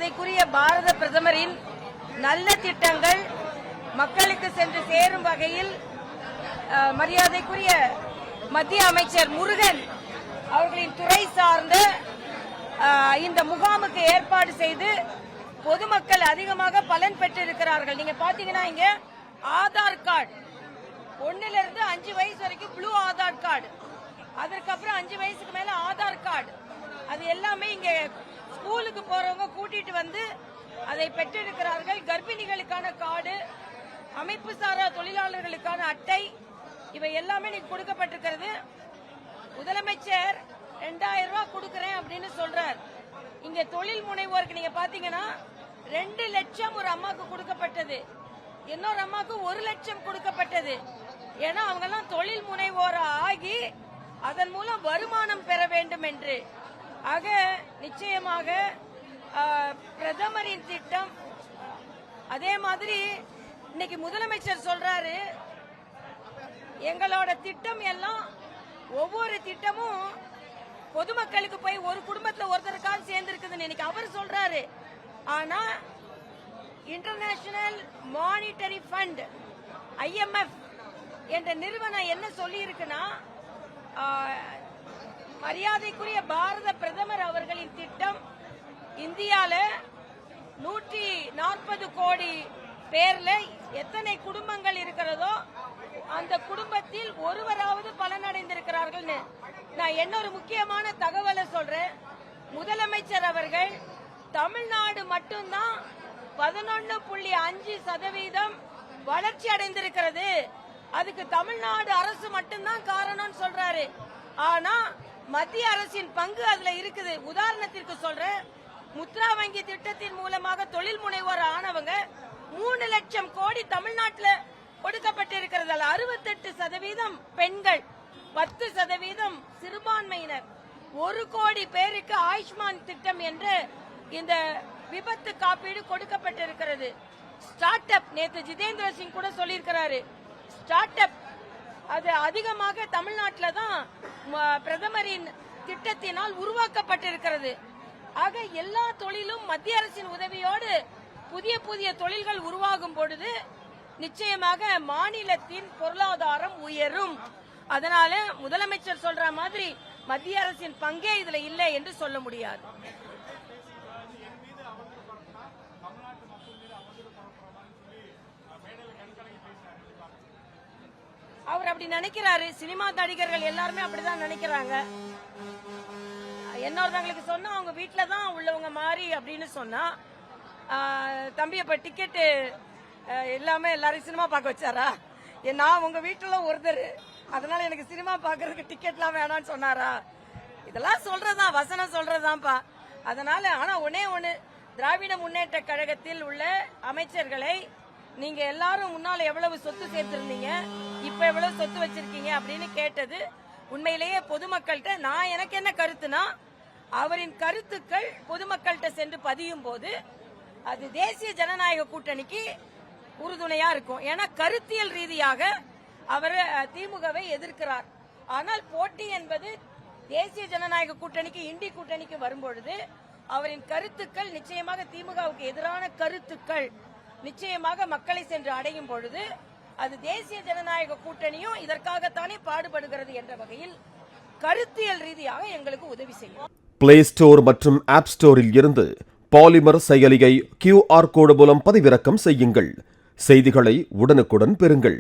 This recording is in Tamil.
மரியாதைக்குரிய பாரத பிரதமரின் நல்ல திட்டங்கள் மக்களுக்கு சென்று சேரும் வகையில் மரியாதைக்குரிய மத்திய அமைச்சர் முருகன் அவர்களின் துறை சார்ந்த இந்த முகாமுக்கு ஏற்பாடு செய்து பொதுமக்கள் அதிகமாக பலன் பெற்றிருக்கிறார்கள். நீங்க பாத்தீங்கன்னா இங்க ஆதார் கார்டு 1 இருந்து 5 வயசு வரைக்கும் ப்ளூ ஆதார் கார்டு, அதற்கப்புறம் 5 வயசுக்கு மேல ஆதார் கார்டு, அது எல்லாமே இங்க ஸ்கூலுக்கு போறவங்க கூட்டிட்டு வந்து அதை பெற்றிருக்கிறார்கள். கர்ப்பிணிகளுக்கான கார்டு, அமைப்பு சாரா தொழிலாளர்களுக்கான அட்டை, இவை எல்லாமே நீங்க கொடுக்கப்பட்டிருக்கிறது. முதலமைச்சர் 2000 ரூபாய் கொடுக்கறேன் அப்படின்னு சொல்றார். இங்க தொழில் முனைவோருக்கு நீங்க பாத்தீங்கன்னா 2 லட்சம் ஒரு அம்மாக்கு கொடுக்கப்பட்டது, இன்னொரு அம்மாக்கு 1 லட்சம் கொடுக்கப்பட்டது. ஏன்னா அவங்க எல்லாம் தொழில் முனைவோர ஆகி அதன் மூலம் வருமானம் பெற வேண்டும் என்று. ஆக நிச்சயமாக பிரதமரின் திட்டம். அதே மாதிரி இன்னைக்கு முதலமைச்சர் சொல்றாரு எங்களோட திட்டம் எல்லாம் ஒவ்வொரு திட்டமும் பொதுமக்களுக்கு போய் ஒரு குடும்பத்துல ஒருத்தருக்காக சேர்ந்திருக்குதுன்னு இன்னைக்கு அவர் சொல்றாரு. ஆனா இன்டர்நேஷனல் மானிட்டரி ஃபண்ட் IMF என்ற நிறுவனம் என்ன சொல்லி இருக்குன்னா, மரியாதைக்குரிய பாரத பிரதமர் அவர்களின் திட்டம் இந்தியால 140 கோடி பேர்ல எத்தனை குடும்பங்கள் இருக்கிறதோ அந்த குடும்பத்தில் ஒருவராவது பலனடைந்திருக்கிறார்கள். நான் இன்னொரு முக்கியமான தகவலை சொல்றேன். முதலமைச்சர் அவர்கள் தமிழ்நாடு மட்டும்தான் 11.5% வளர்ச்சி அடைந்திருக்கிறது, அதுக்கு தமிழ்நாடு அரசு மட்டும்தான் காரணம் சொல்றாரு. ஆனா மத்திய அரசின் பங்கு அதுல இருக்குது. உதாரணத்திற்கு சொல்றேன், முத்ரா வங்கி திட்டத்தின் மூலமாக தொழில் முனைவோர் ஆனவங்க 3 லட்சம் கோடி தமிழ்நாட்டில் கொடுக்கப்பட்டிருக்கிறது. 68% பெண்கள், 10% சிறுபான்மையினர், 1 கோடி பேருக்கு ஆயுஷ்மான் திட்டம் என்று இந்த விபத்து காப்பீடு கொடுக்கப்பட்டிருக்கிறது. ஸ்டார்ட் அப், நேற்று ஜிதேந்திர சிங் கூட சொல்லியிருக்கிறாரு, ஸ்டார்ட் அப் அது அதிகமாக தமிழ்நாட்டில் தான் பிரதமரின் திட்டத்தினால் உருவாக்கப்பட்டிருக்கிறது. ஆக எல்லா தொழிலும் மத்திய அரசின் உதவியோடு புதிய புதிய தொழில்கள் உருவாகும் பொழுது நிச்சயமாக மாநிலத்தின் பொருளாதாரம் உயரும். அதனால முதலமைச்சர் சொல்ற மாதிரி மத்திய அரசின் பங்கே இதுல இல்லை என்று சொல்ல முடியாது. அவர் அப்படி நினைக்கிறாரு. சினிமா நடிகர்கள் எல்லாருமே அப்படிதான் நினைக்கிறாங்க. என்னொருத்தவங்களுக்கு சொன்னா அவங்க வீட்டுல தான் உள்ளவங்க மாதிரி அப்படின்னு சொன்னா, தம்பி அப்ப டிக்கெட்டு எல்லாமே எல்லாரும் சினிமா பார்க்க வச்சாரா? நான் உங்க வீட்டுல ஒருத்தர், அதனால எனக்கு சினிமா பாக்குறதுக்கு டிக்கெட்லாம் வேணாம்னு சொன்னாரா? இதெல்லாம் சொல்றதா, வசனம் சொல்றதாப்பா. அதனால ஆனா ஒண்ணு, திராவிட முன்னேற்ற கழகத்தில் உள்ள அமைச்சர்களை நீங்க எல்லாரும் முன்னால எவ்வளவு சொத்து சேர்த்திருந்தீங்க, இப்ப எவ்வளவு சொத்து வச்சிருக்கீங்க அப்படின்னு கேட்டது உண்மையிலேயே பொதுமக்கள்கிட்ட. நான் எனக்கு என்ன கருத்துனா, அவரின் கருத்துக்கள் பொதுமக்கள்கிட்ட சென்று பதியும் போது அது தேசிய ஜனநாயக கூட்டணிக்கு உறுதுணையா இருக்கும். ஏன்னா கருத்தியல் ரீதியாக அவர் திமுகவை எதிர்க்கிறார். ஆனால் போட்டி என்பது தேசிய ஜனநாயக கூட்டணிக்கு இண்டி கூட்டணிக்கு வரும்பொழுது அவரின் கருத்துக்கள் நிச்சயமாக திமுகவுக்கு எதிரான கருத்துக்கள் நிச்சயமாக மக்களை சென்று அடையும் பொழுது அது தேசிய ஜனநாயக கூட்டணியும் இதற்காகத்தானே பாடுபடுகிறது என்ற வகையில் கருத்தியல் ரீதியாக எங்களுக்கு உதவி செய்யும். பிளே ஸ்டோர் மற்றும் ஆப் ஸ்டோரில் இருந்து பாலிமர் செயலியை QR கோடு மூலம் பதிவிறக்கம் செய்யுங்கள். செய்திகளை உடனுக்குடன் பெறுங்கள்.